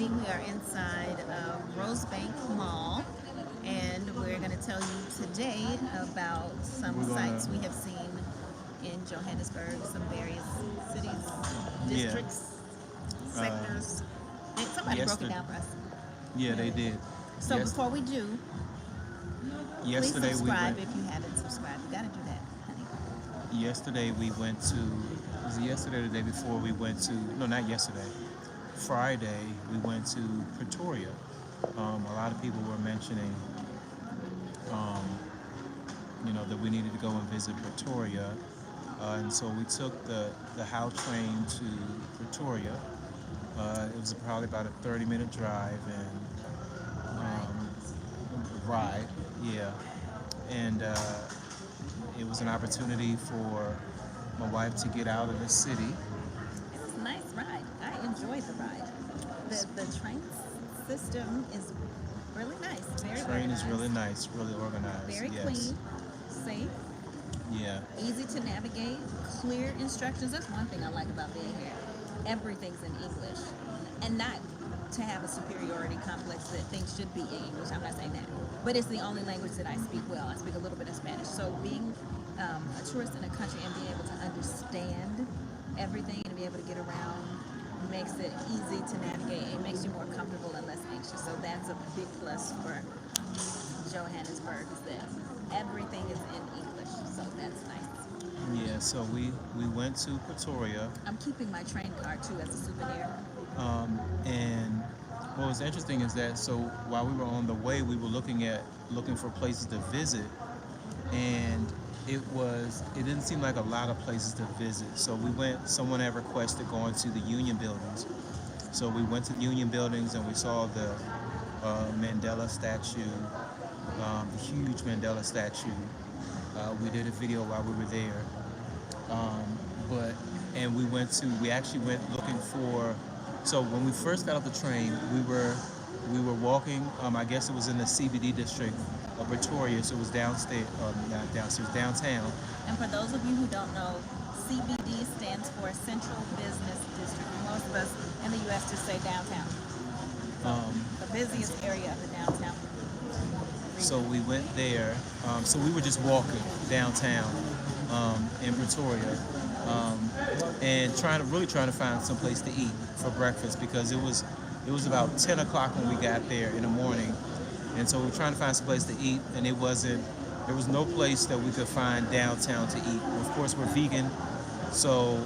evening. We are inside of Rosebank Mall, and we're going to tell you today about some We're sites gonna, we have seen in Johannesburg, some various cities, yeah. districts, Uh, sectors. Somebody broke it yesterday, down for us. yeah, they Yeah. did. So Yes, before we do, please yesterday we subscribe went. if you haven't subscribed. You got to do that, honey. Yesterday we went to. Was it yesterday or the day before we went to? No, not yesterday. Friday we went to Pretoria. A lot of people were mentioning, um, that we needed to go and visit Pretoria, and so we took the How train to Pretoria. It was probably about a 30-minute drive and Right. ride, yeah. And it was an opportunity for my wife to get out of the city. It was a nice ride. I enjoyed the ride. The train system is really nice, very Train is really organized, nice, really organized. very Yes, clean, safe, yeah, easy to navigate, clear instructions. That's one thing I like about being here. Everything's in English, and not to have a superiority complex that things should be in English. I'm not saying that, but it's the only language that I speak well. I speak a little bit of Spanish, so being a tourist in a country and being able to understand everything and be able to get around makes it easy to navigate. It makes you more comfortable and less anxious. So that's a big plus for Johannesburg, is that everything is in English. So that's nice. yeah. So we went to Pretoria, I'm keeping my train card too as a souvenir. and what was interesting is that so while we were on the way, we were looking for places to visit, and it didn't seem like a lot of places to visit. So we went. Someone had requested going to the Union buildings, so we went to the Union buildings and we saw the Mandela statue, the huge Mandela statue. We did a video while we were there, but and we actually went looking for. So when we first got off the train, we were walking. I guess it was in the CBD district of Pretoria, so it was downstairs, not downstairs, downtown. And for those of you who don't know, CBD stands for Central Business District. Most of us in the U.S. just say downtown. The busiest area of the downtown So region. we went there. So we were just walking downtown in Pretoria, and trying to find some place to eat for breakfast because it was about 10 o'clock when we got there in the morning, and so we were trying to find some place to eat, and there was no place that we could find downtown to eat. Of course, we're vegan, so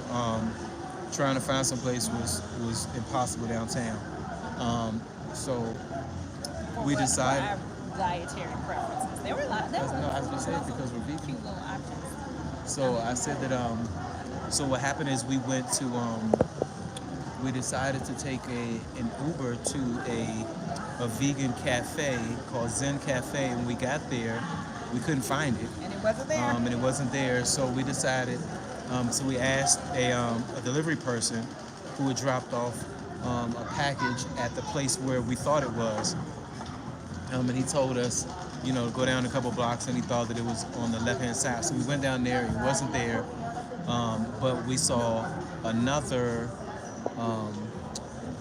trying to find some place was impossible downtown. So we For decided. our dietary preferences. There were a lot. There No, were as we said, because we're vegan. cute little options. So I said that. So what happened is we decided to take an Uber to a vegan cafe called Zen Cafe, and we got there, we couldn't find it, And it wasn't there. and it wasn't there. So we decided. So we asked a delivery person who had dropped off a package at the place where we thought it was, and he told us, to go down a couple blocks, and he thought that it was on the left-hand side. So we went down there, it wasn't there, but we saw another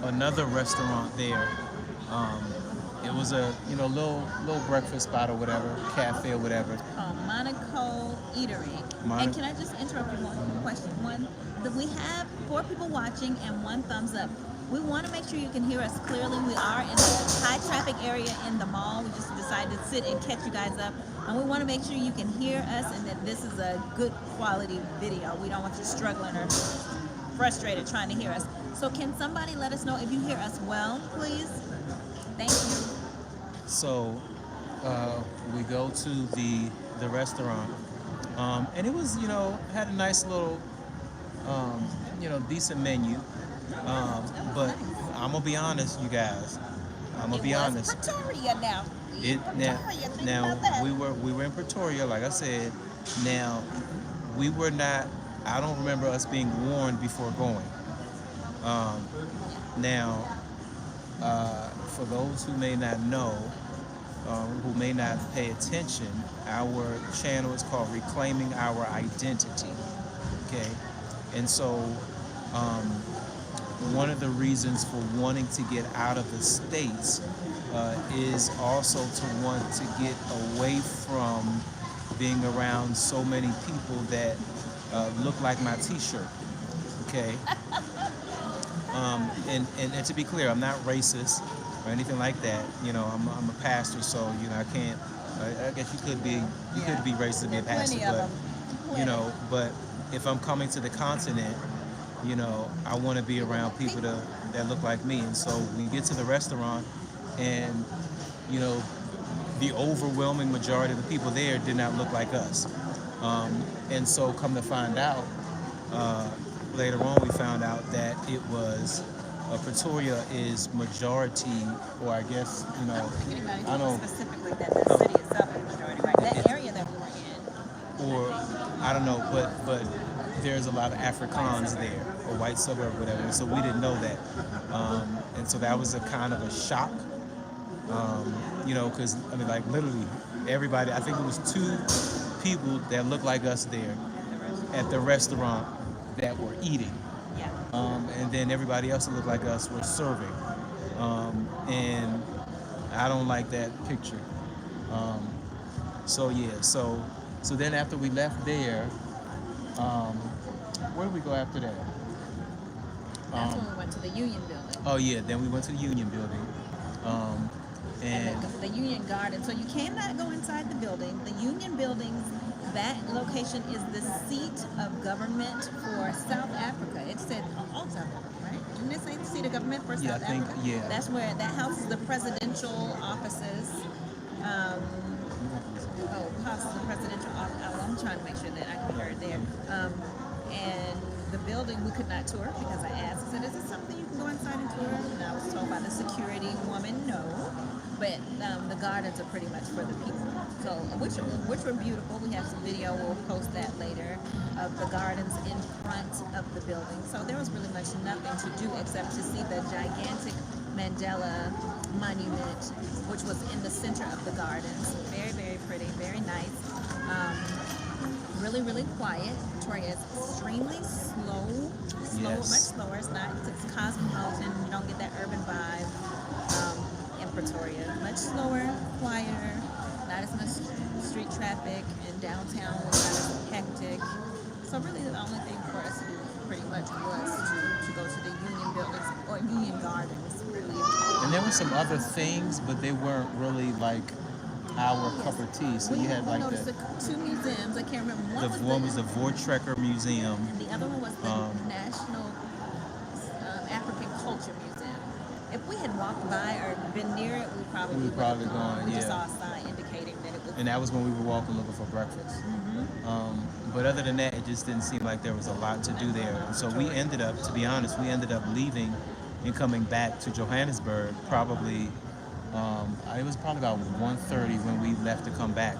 another restaurant there. It was a little breakfast spot or whatever, cafe or whatever. Monaco Eatery. And can I just interrupt you one question? We have 4 people watching and 1 thumbs up. We want to make sure you can hear us clearly. We are in a high traffic area in the mall. We just decided to sit and catch you guys up. And we want to make sure you can hear us and that this is a good quality video. We don't want you struggling or frustrated trying to hear us. So can somebody let us know if you hear us well, please? Thank you. So we go to the restaurant, and it was had a nice little decent menu. But I'm gonna be honest, you guys. I'm gonna be honest. Pretoria now. It now Pretoria, think now about that. we were in Pretoria, like I said. Now we were not. I don't remember us being warned before going. Now, for those who may not know, who may not pay attention, our channel is called Reclaiming Our Identity. Okay, and so one of the reasons for wanting to get out of the States is also to want to get away from being around so many people that look like my T-shirt. Okay. And to be clear, I'm not racist or anything like that. You know, I'm a pastor, so you know I can't. I guess you could be racist and be a pastor, but you know, but if I'm coming to the continent, you know, I want to be around people that look like me. And so we get to the restaurant, and you know, the overwhelming majority of the people there did not look like us. And so come to find out, later on we found out that it was Pretoria is majority, or I guess, you know, I don't think anybody I told don't, us specifically that the city itself is majority white. That area that we were in. or I don't know, but there's a lot of Afrikaans there, or white suburb, whatever. And so we didn't know that, and so that was a kind of a shock, you know, because I mean, like literally everybody. I think it was 2 people that looked like us there at the restaurant that were eating, Yeah. and then everybody else that looked like us were serving, and I don't like that picture. Um, so yeah, so then after we left there. Where did we go after that? That's when we went to the Union Building. Oh yeah, then we went to the Union Building, and And the Union Garden. So you cannot go inside the building. The Union Buildings, that location is the seat of government for South Africa. It said all South Africa, right? Didn't it say the seat of government for Yeah, South I think, Africa? yeah. That's where that houses the presidential offices. Houses the presidential office. I'm trying to make sure that I can hear it there. And the building we could not tour because I asked. I said, "Is this something you can go inside and tour?" And I was told by the security woman, "No." But the gardens are pretty much for the people. So, which were beautiful. We have some video. We'll post that later of the gardens in front of the building. So there was really much nothing to do except to see the gigantic Mandela monument, which was in the center of the gardens. Very, very pretty, very nice. Really, really quiet. Victoria is extremely slow, Yes. much slower. It's cosmopolitan. You don't get that urban vibe in Pretoria. Much slower, quieter, not as much street traffic, and downtown was not as hectic. So really the only thing for us to do pretty much was to go to the Union Buildings or Union Gardens, really. and there were some other things, but they weren't really like our cup of tea. So We you had like noticed the 2 museums. I can't remember. one was the Voortrekker Museum. And the other one was the Um, National African Culture Museum. If we had walked by or been near it, we probably We would would probably have gone. gone, We just yeah. saw a sign indicating that it was. And that was when we were walking looking for breakfast. But other than that, it just didn't seem like there was a lot to do there. And so we ended up, to be honest, leaving and coming back to Johannesburg probably, it was probably about 1:30 when we left to come back.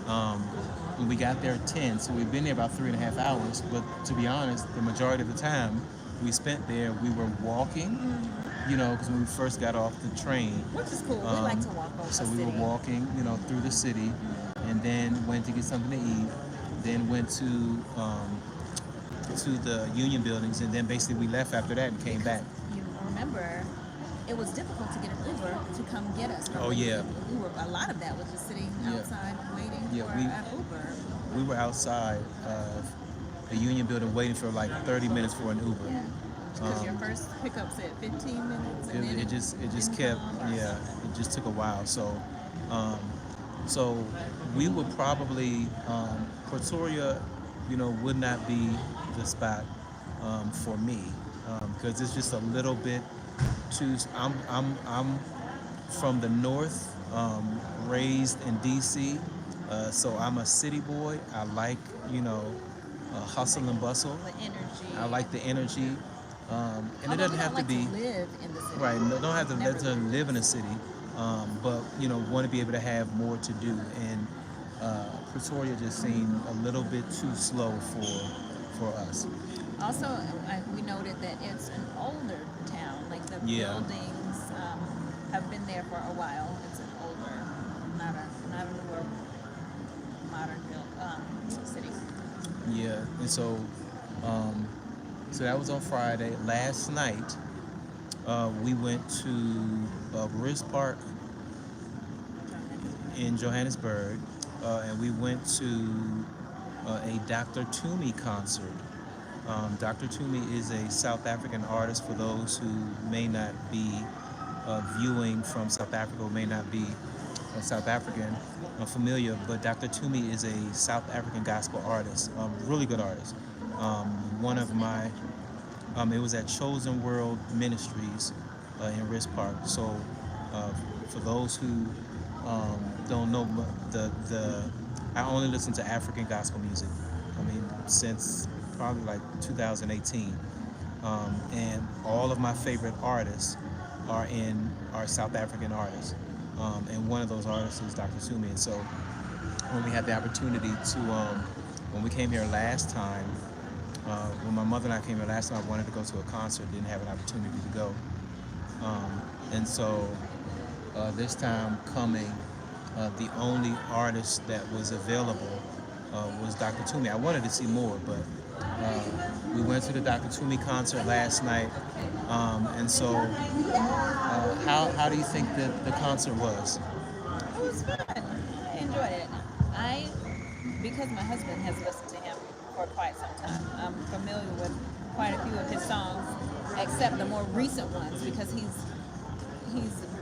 And we got there at 10, so we've been there about 3.5 hours. But to be honest, the majority of the time we spent there, we were walking, you know, because when we first got off the train. Which is cool. We like to walk over So the we city. were walking, you know, through the city, and then went to get something to eat, then went to the Union Buildings, and then basically we left after that and came back. You remember, it was difficult to get an Uber to come get us. Oh, yeah. A lot of that was just sitting Yeah. outside waiting Yeah, for an Uber. We were outside of the Union Building waiting for like 30 minutes for an Uber. Yeah. Because your first pickup said 15 minutes, and then It just didn't kept, come. yeah, it just took a while. So we would probably Pretoria, you know, would not be the spot for me because it's just a little bit too. I'm from the north, raised in DC, so I'm a city boy. I like, you know, hustle and bustle. The energy. I like the energy, and it Although doesn't we have don't to like be. live in the city. Right, no, don't have to Never let live in a city, but you know, want to be able to have more to do. And Pretoria just seemed a little bit too slow for us. Also, we noted that it's an older town. Like the Yeah. buildings have been there for a while. It's an older, not a newer, modern built city. Yeah, and so that was on Friday. Last night, We went to Risk Park in Johannesburg, and we went to a Dr. Tumi concert. Dr. Tumi is a South African artist for those who may not be viewing from South Africa or may not be South African familiar, but Dr. Tumi is a South African gospel artist, really good artist. One of my, it was at Chosen World Ministries in Risk Park. So uh, for those who don't know, I only listen to African gospel music. I mean, since probably like 2018, and all of my favorite artists are South African artists, and one of those artists is Dr. Tumi. And so when we had the opportunity to, when we came here last time, when my mother and I came here last time, I wanted to go to a concert, didn't have an opportunity to go, and so this time coming, the only artist that was available was Dr. Tumi. I wanted to see more, but we went to the Dr. Tumi concert last night, and so how do you think that the concert was? It was fun. I enjoyed it. Because my husband has listened to him for quite some time, I'm familiar with quite a few of his songs, except the more recent ones, because he's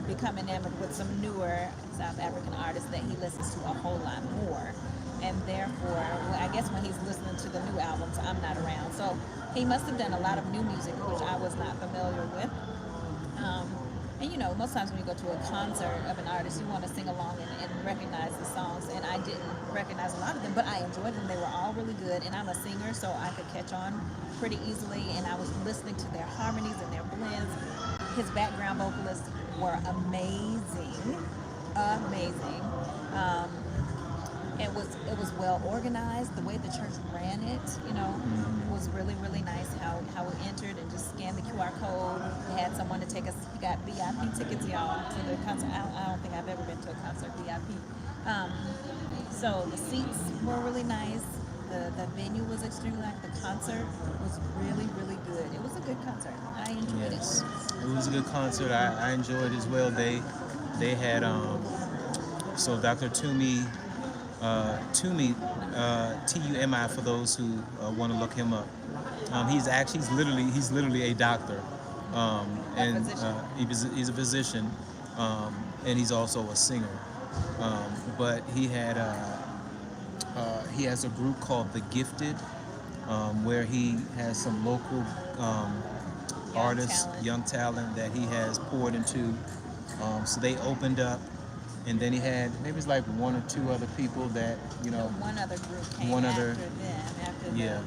become enamored with some newer South African artists that he listens to a whole lot more. And therefore, I guess when he's listening to the new albums, I'm not around. So he must have done a lot of new music, which I was not familiar with. And you know, most times when you go to a concert of an artist, you want to sing along and recognize the songs. And I didn't recognize a lot of them, but I enjoyed them. They were all really good. And I'm a singer, so I could catch on pretty easily. And I was listening to their harmonies and their blends. His background vocalists were amazing, amazing. It was well organized. The way the church ran it, you know, was really, really nice. How we entered and just scanned the QR code. We had someone to take us. We got VIP tickets, y'all, to the concert. I don't think I've ever been to a concert VIP. So the seats were really nice. The venue was extremely nice. The concert was really, really good. It was a good concert. I enjoyed it. Yes, it was a good concert. I enjoyed it as well. They had so Dr. Tumi. Tumi, Tumi, for those who want to look him up. He's literally a doctor, and he's a physician, and he's also a singer. But he has a group called The Gifted, where he has some local artists, young talent that he has poured into. So they opened up. And then he had maybe it's like one or two other people that one other group came after them.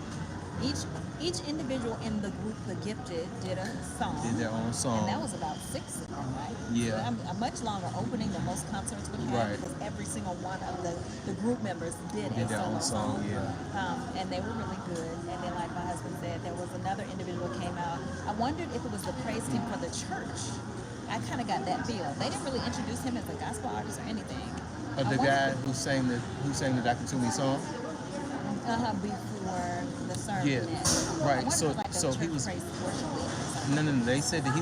Each individual in the group, The Gifted, did a song. Did their own song. And that was about 6 of them, right? Yeah. So a much longer opening than most concerts would have, right. Because every single one of the group members did a their solo own song. Yeah. And they were really good. And then, like my husband said, there was another individual who came out. I wondered if it was the praise team for the church. I kind of got that feel. They didn't really introduce him as a gospel artist or anything. The guy who sang the Dr. Tumi song. Before the sermon. Yeah, right. So he was. No. They said that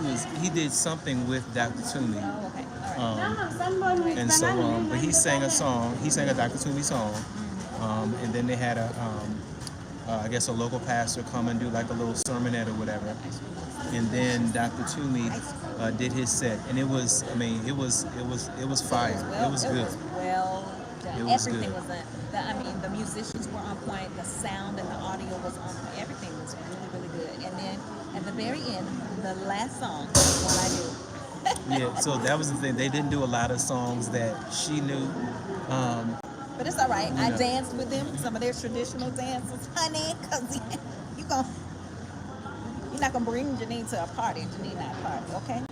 he did something with Dr. Tumi. Oh, okay. All right. And so, but he sang a song. He sang a Dr. Tumi song. And then they had I guess a local pastor come and do like a little sermonette or whatever. And then Dr. Tumi did his set, and it was fire. It was good. It was well done. It was Everything good. was done. The musicians were on point. The sound and the audio was on point. Everything was really, really good. And then at the very end, the last song was what I knew. Yeah. So that was the thing. They didn't do a lot of songs that she knew. But it's all right. I danced with them, some of their traditional dances, honey, because you're not gonna bring Janine to a party. Janine not a party, okay?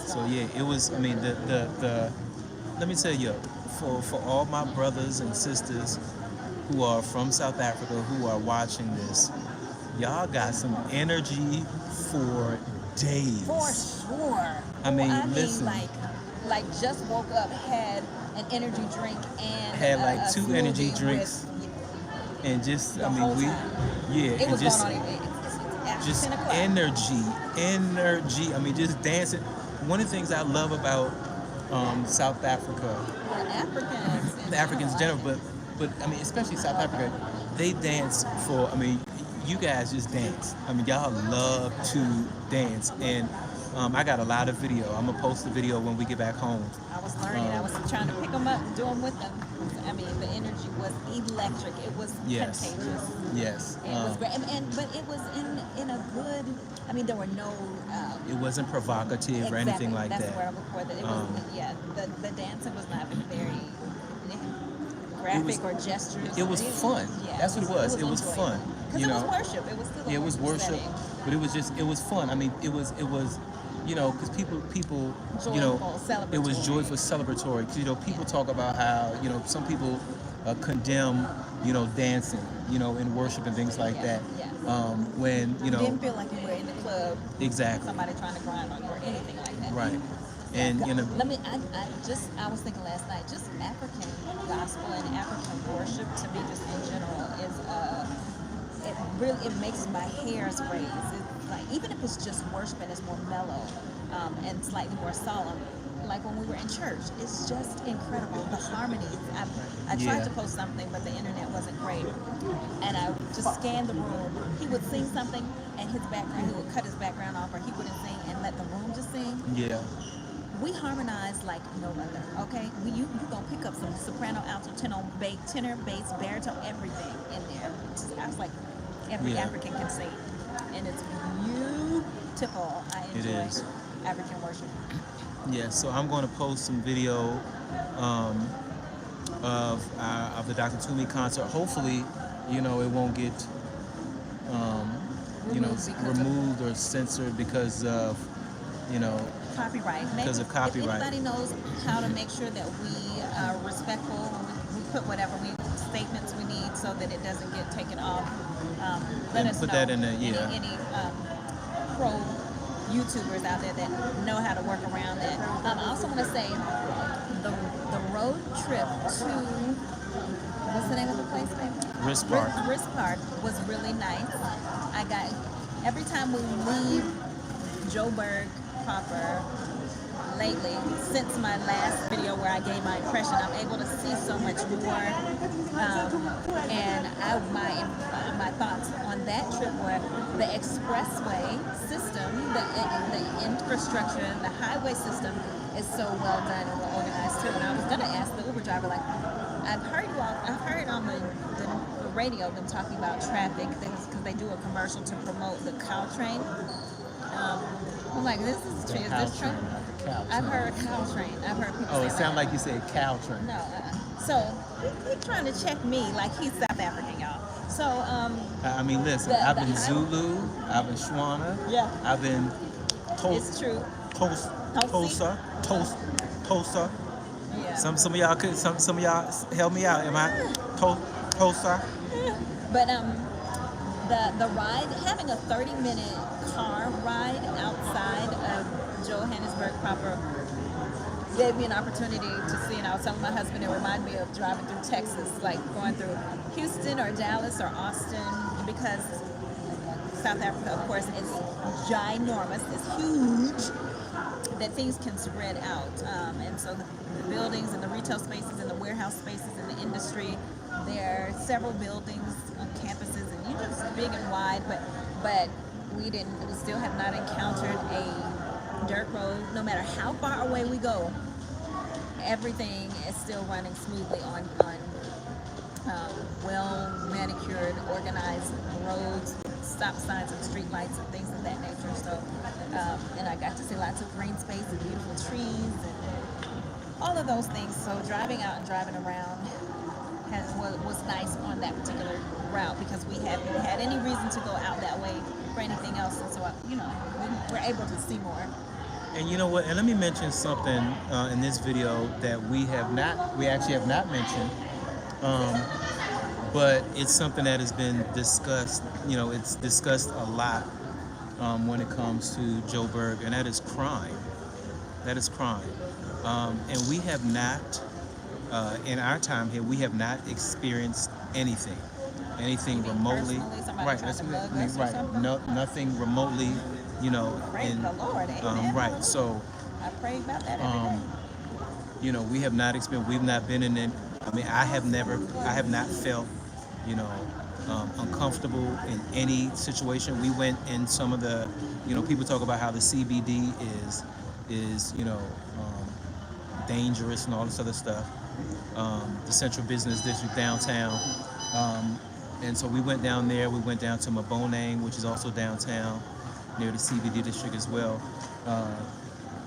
So yeah, it was. I mean, the let me tell you, for all my brothers and sisters who are from South Africa who are watching this, y'all got some energy for days. For sure. I mean, listen. Like just woke up, had an energy drink and had like 2 energy smoothie drinks, and just the whole time. yeah, It and was just going on. It's just 10 o'clock. energy. I mean, just dancing. One of the things I love about South Africa, Well, Africans. the Africans in general, but I mean, especially South Africa, they dance for. I mean, you guys just dance. I mean, y'all love to dance, and I got a lot of video. I'm gonna post the video when we get back home. I was learning. I was trying to pick them up and do them with them. I mean, the energy was electric. It was Yes. contagious. Yes, It was great, but it was in a good. I mean, there were no. it wasn't provocative or anything like That's that. the word I'm looking for. That it was, yeah, the dancing was not very graphic or gestures. It was fun. Yeah, That's what it was. It was enjoyable. fun. Because You it was know, worship. It was still a it was worship, setting. but it was fun. I mean, it was, you know, because people, you know, Joyful, it was celebratory. joyful, celebratory. 'Cause, you know, people talk about how, you know, some people condemn, you know, dancing, you know, in worship and things like Yeah, that. yeah. When you You know, didn't feel like you were in the club. exactly, Somebody trying to grind on you or anything like that. right, and you know, I was thinking last night, just African gospel and African worship to me, just in general, is it makes my hairs raise. It's like, even if it's just worship and it's more mellow, and slightly more solemn, like when we were in church, it's just incredible. The harmonies. I tried Yeah. to post something, but the internet wasn't great, and I just scanned the room. He would sing something, and his background, he would cut his background off, or he wouldn't sing and let the room just sing. yeah, We harmonize like no other, okay? You gonna pick up some soprano, alto, tenor, bass, baritone, everything in there. I was like, every Yeah. African can sing, and it's beautiful. I It enjoy is. African worship. yeah. So I'm going to post some video of the Dr. Tumi concert. Hopefully, you know, it won't get you know, removed or censored because of, you know, Copyright. Maybe Because of copyright. If anybody knows how to make sure that we are respectful, we put whatever statements we need so that it doesn't get taken off. Let And us put know. that in the- yeah. Any pro YouTubers out there that know how to work around that. I also want to say the road trip to what's the name of the place, baby? Risk Park. Risk Park was really nice. I got every time we leave Joburg proper lately, since my last video where I gave my impression, I'm able to see so much more. And my thoughts on that trip were the expressway system, the infrastructure, the highway system is so well done and well organized too. And I was gonna ask the Uber driver, like, I've heard on the radio them talking about traffic because they do a commercial to promote the Caltrain. I'm like, this is true. Is this true? I've heard Caltrain. I've heard people Oh, say it sounded like you said Caltrain. no. So he's trying to check me like he's South African, y'all. So I mean, listen, The- I've the been highway- Zulu, I've been Shwana, yeah, I've been it's true. Tosa. Yeah. Some of y'all could some of y'all help me out. Am I Tosa? But the ride, having a 30-minute car ride outside of Johannesburg proper gave me an opportunity to see, and I was telling my husband, it reminded me of driving through Texas, like going through Houston or Dallas or Austin, because South Africa, of course, is ginormous, it's huge, that things can spread out. And so the buildings and the retail spaces and the warehouse spaces and the industry, there are several buildings on campuses, and you just big and wide, but we still have not encountered a dirt road. No matter how far away we go, everything is still running smoothly on well manicured, organized roads, stop signs and street lights and things of that nature. So, and I got to see lots of green space and beautiful trees and all of those things. So driving out and driving around was nice on that particular route, because we haven't had any reason to go out that way for anything else, and so we were able to see more. And you know what? And let me mention something in this video that we actually have not mentioned, but it's something that has been discussed. You know, it's discussed a lot when it comes to Joburg, and that is crime. That is crime, and we have not. In our time here, we have not experienced anything. anything You mean remotely, personally, somebody right? trying That's to what mug I mean, us or right? something? No, nothing remotely, you know, Praise in the Lord, amen. right. Hallelujah. So, I pray about that every day. um, you know, we have not experienced, we've not been in it. I mean, I have not felt, you know, uncomfortable in any situation. We went in some of the, you know, people talk about how the CBD is, you know, dangerous and all this other stuff. The Central Business District downtown. Um, and so we went down there. We went down to Mabonang, which is also downtown, near the CBD district as well. Uh,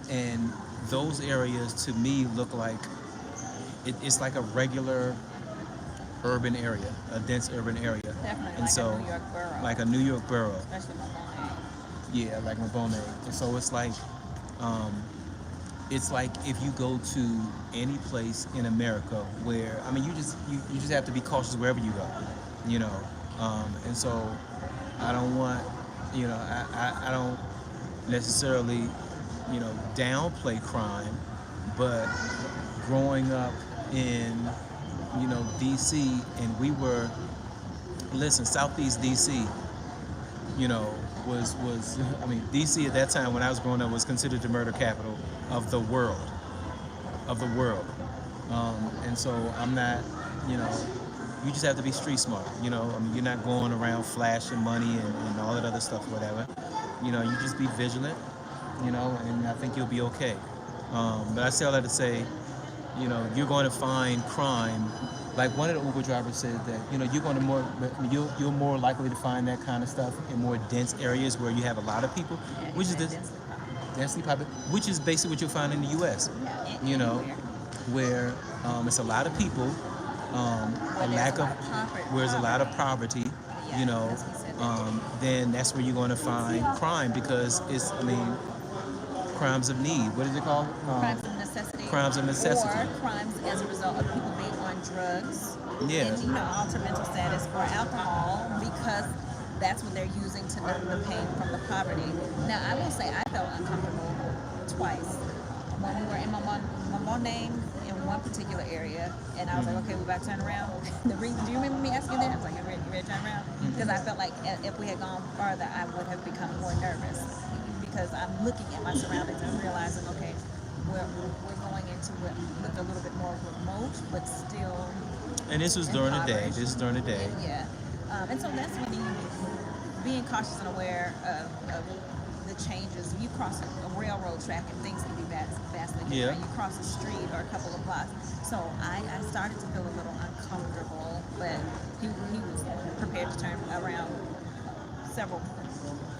and those areas to me look like it's like a regular urban area, a dense urban area. Definitely And like so, a New York borough, like a New York borough, especially Mobile. yeah, like Mabonang. And so um, it's like if you go to any place in America where I mean you just have to be cautious wherever you go, you know. And so I don't want, you know, I don't necessarily, you know, downplay crime, but growing up in, you know, DC, and we were, listen, Southeast DC, you know, was I mean, DC at that time when I was growing up was considered the murder capital of the world, of the world. And so I'm not, you know, you just have to be street smart. You know, I mean, you're not going around flashing money and all that other stuff, whatever. You know, you just be vigilant, you know, and I think you'll be okay. But I say all that to say, you know, you're going to find crime. Like one of the Uber drivers said that, you know, you're going to you're more likely to find that kind of stuff in more dense areas where you have a lot of people, Yeah, which is this densely populated, which is basically what you'll find in the U.S. Yeah, You know, anywhere. where it's a lot of people, a lack of, where there's a lot of poverty, Yeah, you know, that's what he said that. then that's where you're going to find crime because it's, I mean, crimes of need. What is it called? Crimes of necessity. Crimes of necessity. Or crimes as a result of people being on drugs. Yeah. And, you know, altered mental status or alcohol because that's what they're using to numb the pain from the poverty. Now, I will say I felt uncomfortable twice. When we were in Mabonang in one particular area, and I was like, okay, we're about to turn around. Do you remember me asking that? I was like, you ready to turn around? Because I felt like if we had gone farther, I would have become more nervous because I'm looking at my surroundings and realizing, okay, we're going into what looked a little bit more remote, but still. And this was during the day. impoverished. This is during the day. Yeah. And so that's when you being cautious and aware of the changes. You cross a railroad track and things can be vastly different. Yeah. You cross a street or a couple of blocks. So I started to feel a little uncomfortable, but he was prepared to turn around several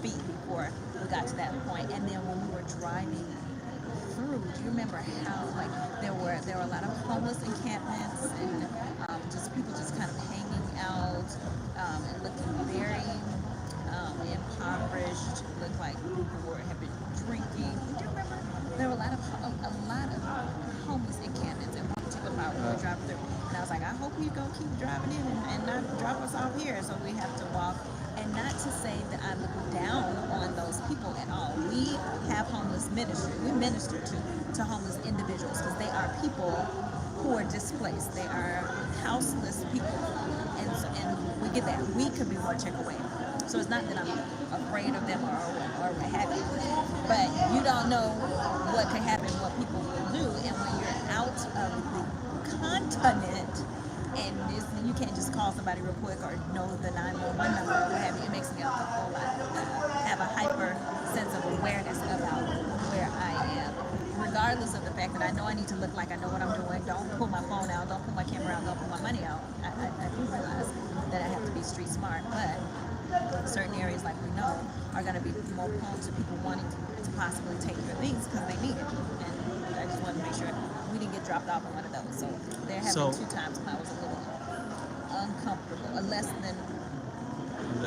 feet before we got to that point. And then when we were driving through, do you remember how like there were a lot of homeless encampments and just people just kind of hanging out and looking very impoverished, looked like people had been drinking. Do you remember? There were a lot of homeless encampments in one particular part we were driving through. And I was like, I hope you're gonna keep driving in and not drop us off here. So we have to walk. And not to say that I look down on those people at all. We have homeless ministry. We minister to homeless individuals because they are people who are displaced. They are houseless people. And we get that. We could be one check away. So it's not that I'm afraid of them or what have you. But you don't know what could happen, what people will do. And when you're out of the continent, and you can't just call somebody real quick or know the 911 number or what have you. It makes me a whole lot have a hyper sense of awareness about where I am, regardless of the fact that I know I need to look like I know what I'm doing. Don't pull my phone out. Don't pull my camera out. Don't pull my money out. I do realize that I have to be street smart, but certain areas, like we know, are going to be more prone to people wanting to possibly take your things because they need it. And I just want to make sure we didn't get dropped off on one of those. So there have been 2 times when I was a little uncomfortable, less than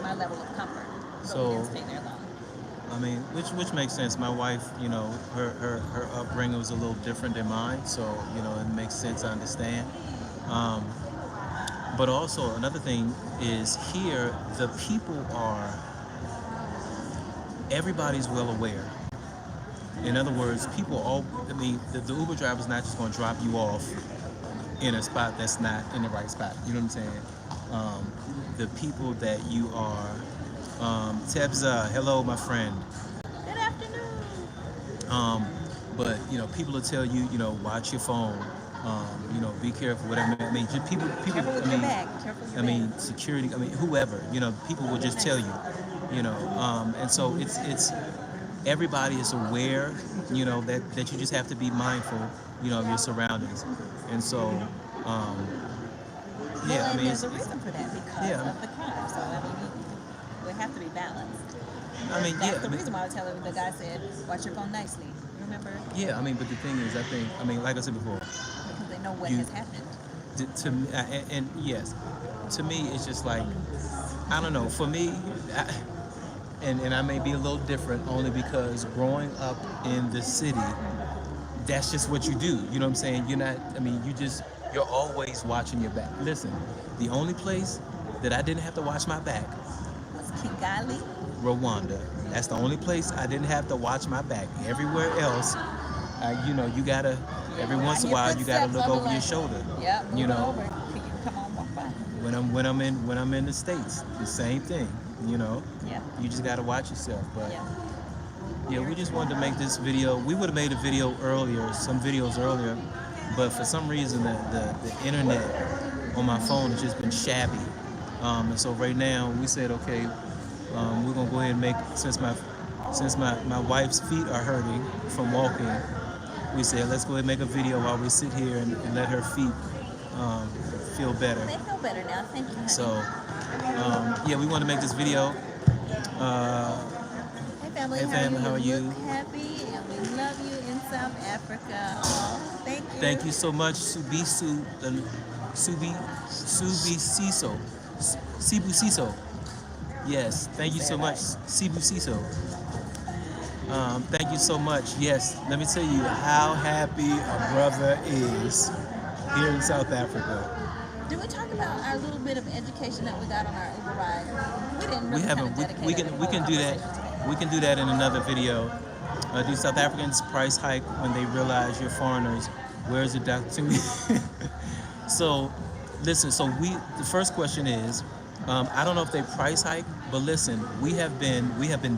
my level of comfort. So we didn't stay there long. I mean, which makes sense. My wife, you know, her upbringing was a little different than mine, so you know it makes sense. I understand. But also another thing is here, the people are. Everybody's well aware. In other words, I mean, the Uber driver's not just going to drop you off in a spot that's not in the right spot. You know what I'm saying? um, the people that you are. Tebza, hello, my friend. Good afternoon. Um, but people will tell you, watch your phone. Be careful. Whatever. I mean, just people. Careful with I your mean, bag. Careful with I your mean, bag. security. I mean, whoever. People will just tell you. And so it's everybody is aware. That you just have to be mindful. Of your surroundings. And so, um, Well, yeah. I and mean, there's a reason for that because yeah. of the crime. So I mean, we have to be balanced. I mean, That's yeah. the reason why I was telling the guy said, "Watch your phone nicely." Remember? Yeah. I mean, but the thing is, I mean, like I said before, Because they know what you has happened. to me, and yes, to me, it's just like I don't know. For me, and I may be a little different only because growing up in the city, that's just what you do. You know what I'm saying? You're not. I mean, you're always watching your back. Listen, the only place that I didn't have to watch my back, Was Kigali? Rwanda. That's the only place I didn't have to watch my back. Everywhere else, you gotta. Every once in a while, you gotta look over your shoulder. Yep. Move You it know, over. Can you come on, walk by? when I'm in the States, the same thing. Yeah. You just gotta watch yourself. But Yeah. yeah, we just wanted to make this video. We would have made a video earlier, some videos earlier, but for some reason the internet on my phone has just been shabby. And so right now we said, okay, we're gonna go ahead and make since my wife's feet are hurting from walking. We said let's go ahead and make a video while we sit here and let her feet feel better. They feel better now. Thank you, honey. So yeah, we want to make this video. Hey family, Hey, family, how are you? Look happy, and we love you in South Africa. Oh, thank you. Thank you so much, Siso. Sibu Siso. Yes, thank you so much, Sibu Siso. Thank you so much. Yes, let me tell you how happy a brother is here in South Africa. Did we talk about our little bit of education that we got on our Uber ride? We didn't We really haven't. We can do that. We can do that in another video. Do South Africans price hike when they realize you're foreigners? Where's the Dr. Tumi? So, listen. So the first question is, I don't know if they price hike, but listen, we have been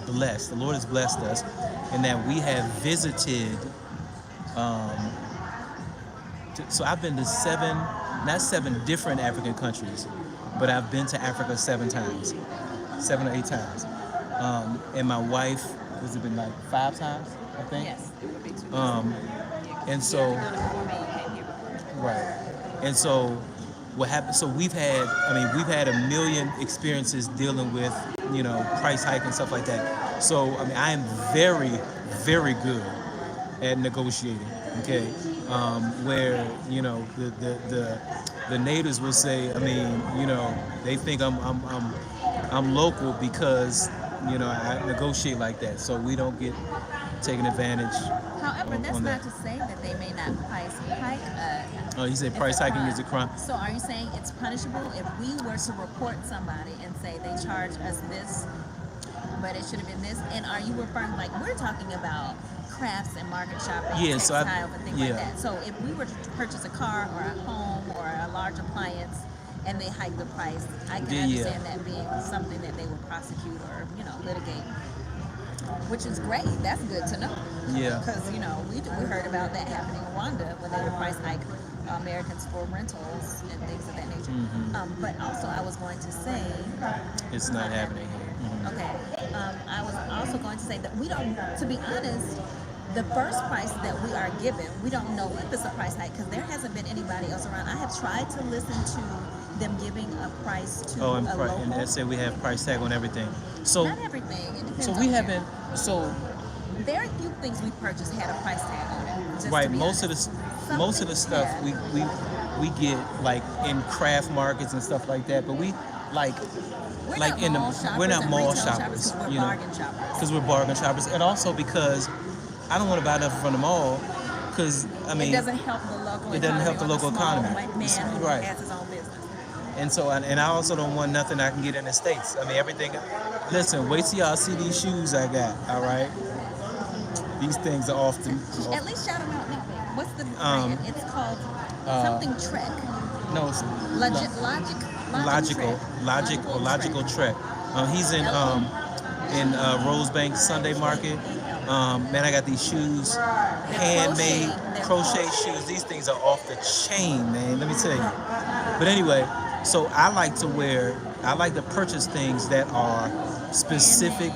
blessed. The Lord has blessed us, in that we have visited. So I've been to not seven different African countries, but I've been to Africa 7 times, 7 or 8 times. And my wife, has it been like 5 times, I think? Yes, it would be too. And so, right. And so, what happened? So we've had a million experiences dealing with, price hike and stuff like that. So I mean, I am very, very good at negotiating. Okay, where the natives will say, I mean, they think I'm local because I negotiate like that, so we don't get taken advantage. However, that's on not that. to say that they may not price hike us. Oh, you said It's price a hiking crime. is a crime. So are you saying it's punishable if we were to report somebody and say they charge us this, but it should have been this? And are you referring, like we're talking about crafts and market shopping, Yeah, so textiles and things like yeah. that. So if we were to purchase a car or a home or a large appliance and they hike the price, I can Yeah. understand that being something that they would prosecute or litigate. Which is great. That's good to know. Yeah. Because we heard about that happening in Rwanda when they would price hike Americans for rentals and things of that nature. Mhm. But also, I was going to say, It's not happening here. Mhm. okay. I was also going to say that we don't. To be honest, the first price that we are given, we don't know if it's a price hike because there hasn't been anybody else around. I have tried to listen to them giving a price to Oh, a and local. they say we have price tag on everything. So Not everything. It depends so on we where. haven't. So Very few things we purchased had a price tag on it. Just right, to be most honest. of the stuff we get like in craft markets and stuff like that, but we like We're like not in the mall shoppers we're not and mall retail shoppers, because we're you know, bargain shoppers. because we're bargain shoppers, and also because I don't want to buy nothing from the mall, because I mean it doesn't help the local. it doesn't help the economy or local small economy. Man who Right. has his own business. And so, and I also don't want nothing I can get in the States. I mean, everything. Listen, wait till y'all see these shoes I got. All right, these things are often. At least shout them out now. What's the Um, brand? It's called uh, something Trek. No, it's Logical Trek. He's in Rosebank Sunday Market. Man, I got these shoes, handmade crochet shoes. These things are off the chain, man. Let me tell you. But anyway, so I like to purchase things that are specific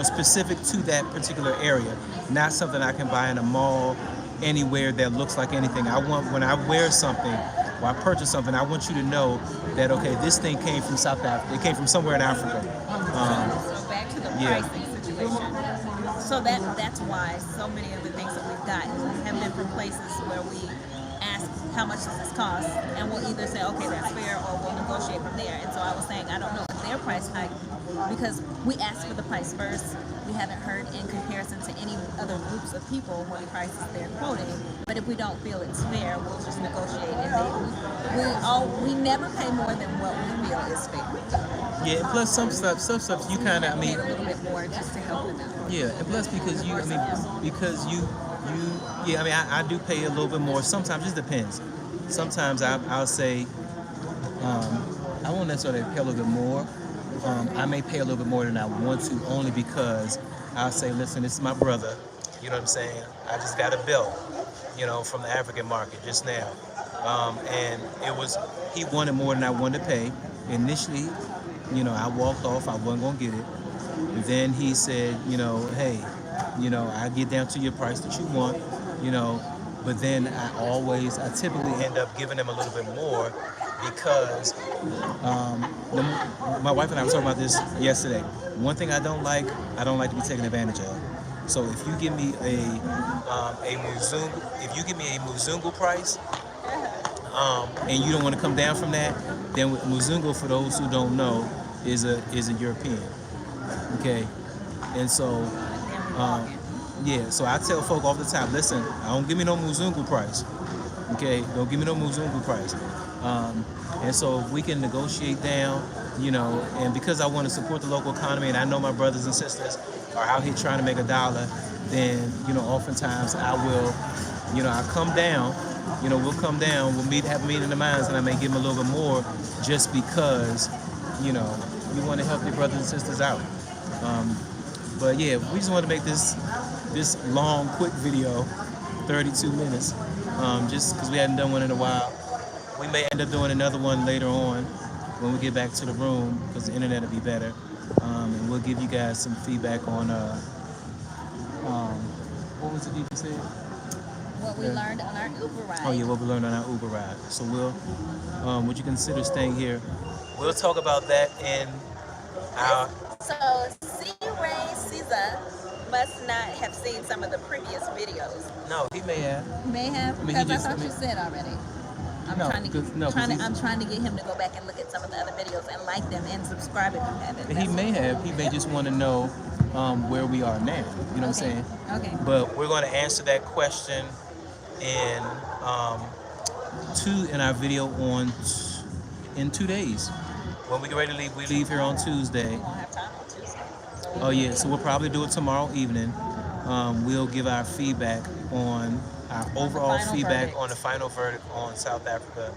specific to that particular area, not something I can buy in a mall anywhere that looks like anything. I want, when I wear something or I purchase something, I want you to know that, okay, this thing came from South Africa. It came from somewhere in Africa. So back to the pricing situation. So that's why so many of the things that we've gotten have been from places where we ask how much does this cost, and we'll either say, okay, that's fair, or we'll negotiate from there. And so I was saying, I don't know if their price hike, because we asked for the price first. We haven't heard in comparison to any other groups of people what prices they're quoting. But if we don't feel it's fair, we'll just negotiate. And we never pay more than what we feel is fair. Yeah, and plus some stuff you kind of, paid a little bit more just to help them out. Yeah, and plus because I do pay a little bit more. Sometimes it just depends. Sometimes I'll say, I won't necessarily pay a little bit more. I may pay a little bit more than I want to, only because I'll say, listen, this is my brother. You know what I'm saying? I just got a bill, from the African market just now. And he wanted more than I wanted to pay. Initially, I walked off. I wasn't going to get it. Then he said, hey, I get down to your price that you want, but then I typically end up giving him a little bit more because my wife and I were talking about this yesterday. One thing I don't like to be taken advantage of. So if you give me a Muzungu price, and you don't want to come down from that, then Muzungu, for those who don't know, is a European. Okay, and so so I tell folk all the time, listen, don't give me no Muzungu price. Okay, don't give me no Muzungu price. And so if we can negotiate down, and because I want to support the local economy, and I know my brothers and sisters are out here trying to make a dollar, then oftentimes I will, I come down. We'll come down. We'll have a meeting in the minds, and I may give them a little bit more, just because, you want to help your brothers and sisters out. But yeah, we just want to make this long, quick video, 32 minutes, just because we hadn't done one in a while. We may end up doing another one later on when we get back to the room, because the internet will be better, and we'll give you guys some feedback on what was it you said? What we learned on our Uber ride. Oh yeah, what we learned on our Uber ride. So would you consider staying here? We'll talk about that in our. So C-Ray Caesar must not have seen some of the previous videos. No, he may have. May have, because I thought you said already. I'm trying to get him to go back and look at some of the other videos and like them and subscribe if you haven't. He may have. He may just want to know where we are now. You know what I'm saying? Okay. But we're going to answer that question in our video in 2 days. When we get ready to leave, we leave here on Tuesday. We won't have time on Tuesday. Oh yeah, so we'll probably do it tomorrow evening. We'll give our feedback on our overall feedback on the final verdict on South Africa.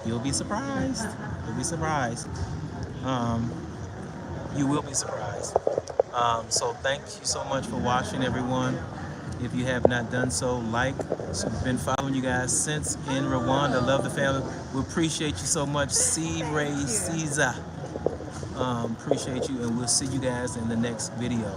You'll be surprised. You'll be surprised. You will be surprised. So thank you so much for watching, everyone. If you have not done so, so we've been following you guys since in Rwanda. Love the family. We appreciate you so much. C-Ray Caesar. Appreciate you, and we'll see you guys in the next video.